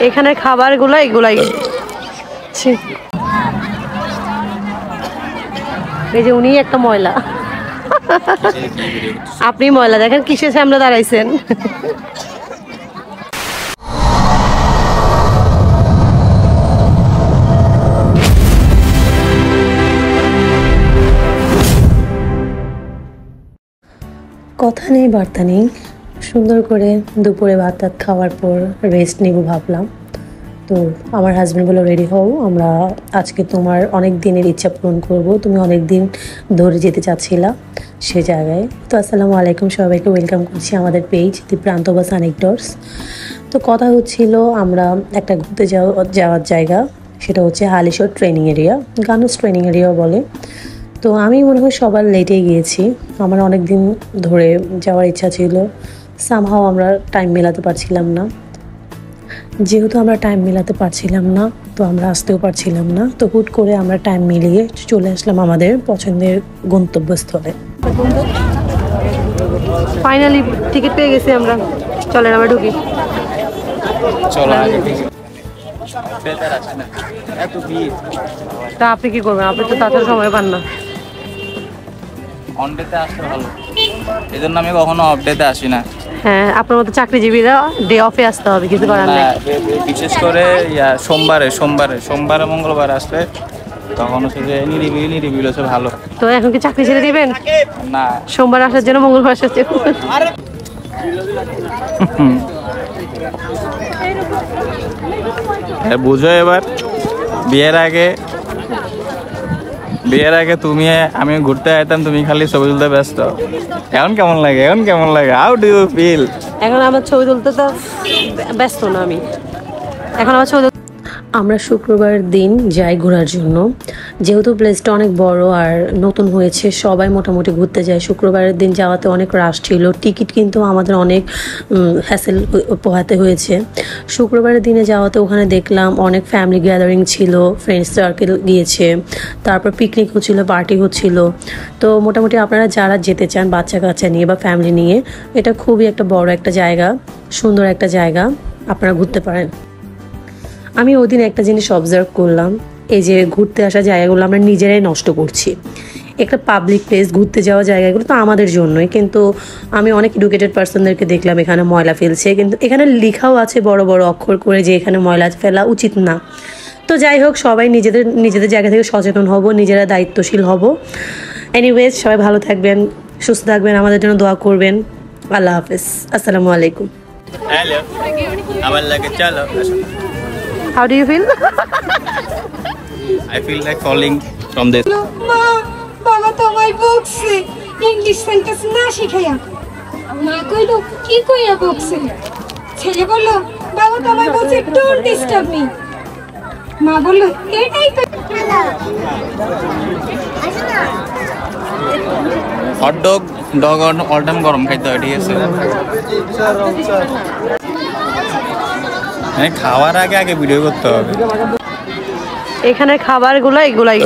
এখানে খাবারগুলো এগুলাই। এই যে উনি একটা ময়লা, আপনি ময়লা দেখেন কিসের সামনে দাঁড়াইছেন। কথা নেই বার্তা নেই, সুন্দর করে দুপুরে ভাত টাত খাওয়ার পর রেস্ট নিব ভাবলাম। তো আমার হাজব্যান্ড বললো রেডি হও, আমরা আজকে তোমার অনেক দিনের ইচ্ছা পূরণ করবো, তুমি অনেক দিন ধরে যেতে চাচ্ছিলা সে জায়গায়। তো আসসালামু আলাইকুম, সবাইকে ওয়েলকাম করছি আমাদের পেজ দি প্রান্ত বা সানেক্টরস। তো কথা হচ্ছিল আমরা একটা ঘুরতে যাওয়ার জায়গা, সেটা হচ্ছে হালিশহর ট্রেনিং এরিয়া, গানুস ট্রেনিং এরিয়া বলে। তো আমি মনে হয় সবার লেটে গিয়েছি, আমার অনেক দিন ধরে যাওয়ার ইচ্ছা ছিল, সামহাও আমরা টাইম মেলাতে পারছিলাম না। যেহেতু আমরা টাইম মেলাতে পারছিলাম না, তো আমরা আসতেও পারছিলাম না, তো হুট করে আমরা টাইম মিলিয়ে চলে আসলাম আমাদের পছন্দের গন্তব্যস্থলে। ফাইনালি টিকিট পেয়ে গেছি আমরা, চলেন আমরা ঢুকি। তা আপনি কি করবেন, আপনি তো তাড়াতাড়ি সময় পান না। অন ডেতে আসতে ভালো, এই জন্য আমি কখনো অফ ডেতে আসি না। হ্যাঁ, আপনার মতো চাকরিজীবীরা ডে অফে আসতে হবে, কিছু করার নেই। বিশেষ করে সোমবারে মঙ্গলবার আসলে তখন হচ্ছে যে নিরিবিলি হচ্ছে ভালো। তো এখন কি চাকরি ছেড়ে দিবেন? না, সোমবার আসার জন্য মঙ্গলবার আসার জন্য। বুঝো এবার, বিয়ের আগে তুমি আমি ঘুরতে আইতাম, তুমি খালি ছবি তুলতে ব্যস্ত। এখন কেমন লাগে হাউ ডু ইউ ফিল? এখন আমার ছবি তুলতে তো ব্যস্ত না আমি, এখন আমার ছবি। আমরা শুক্রবার দিন যাই ঘোরার জন্য, যেহেতু প্লেসটা অনেক বড় আর নতুন হয়েছে, সবাই মোটামুটি ঘুরতে যায়। শুক্রবারের দিন যাওয়াতে অনেক রাশ ছিল, টিকিট কিন্তু আমাদের অনেক হ্যাসেল পোহাতে হয়েছে। শুক্রবারের দিনে যাওয়াতে ওখানে দেখলাম অনেক ফ্যামিলি গ্যাদারিং ছিল, ফ্রেন্ডস সার্কেল গিয়েছে, তারপর পিকনিক হচ্ছিল, পার্টি হচ্ছিল। তো মোটামুটি আপনারা যারা যেতে চান বাচ্চা কাচ্চা নিয়ে বা ফ্যামিলি নিয়ে, এটা খুবই একটা বড় একটা জায়গা, সুন্দর একটা জায়গা, আপনারা ঘুরতে পারেন। আমি ওই দিন একটা জিনিস অবজার্ভ করলাম, এই যে ঘুরতে আসা জায়গাগুলো আমরা নিজেরাই নষ্ট করছি। একটা পাবলিক প্লেস, ঘুরতে যাওয়া জায়গাগুলো তো আমাদের জন্যই, কিন্তু আমি অনেক এডুকেটেড পার্সনদেরকে দেখলাম এখানে ময়লা ফেলছে, কিন্তু এখানে লেখাও আছে বড় বড় অক্ষর করে যে এখানে ময়লা ফেলা উচিত না। তো যাই হোক, সবাই নিজেদের জায়গা থেকে সচেতন হব, নিজেরা দায়িত্বশীল হব। এনিওয়েজ, সবাই ভালো থাকবেন, সুস্থ থাকবেন, আমাদের জন্য দোয়া করবেন। আল্লাহ হাফেজ, আসসালামু আলাইকুম। হ্যালো, আমার লাগে চলো। How do you feel? I feel like falling from this. মা, বাবা তো আমায় বকছে ইংলিশ সেন্টেন্স না শিখাইয়া। মা কইলো কি কইয়া বকছে? ছেলে বলল বাবা তো আমায় বলছে ডোন্ট ডিস্টার্ব মি। মা বলল এটাই তো। হট ডগ অল টাইম গরম খাইতে হয়, ঠিক আছে? খাওয়ার আগে ভিডিও করতে হবে। এখানে খাবারগুলো এগুলাই।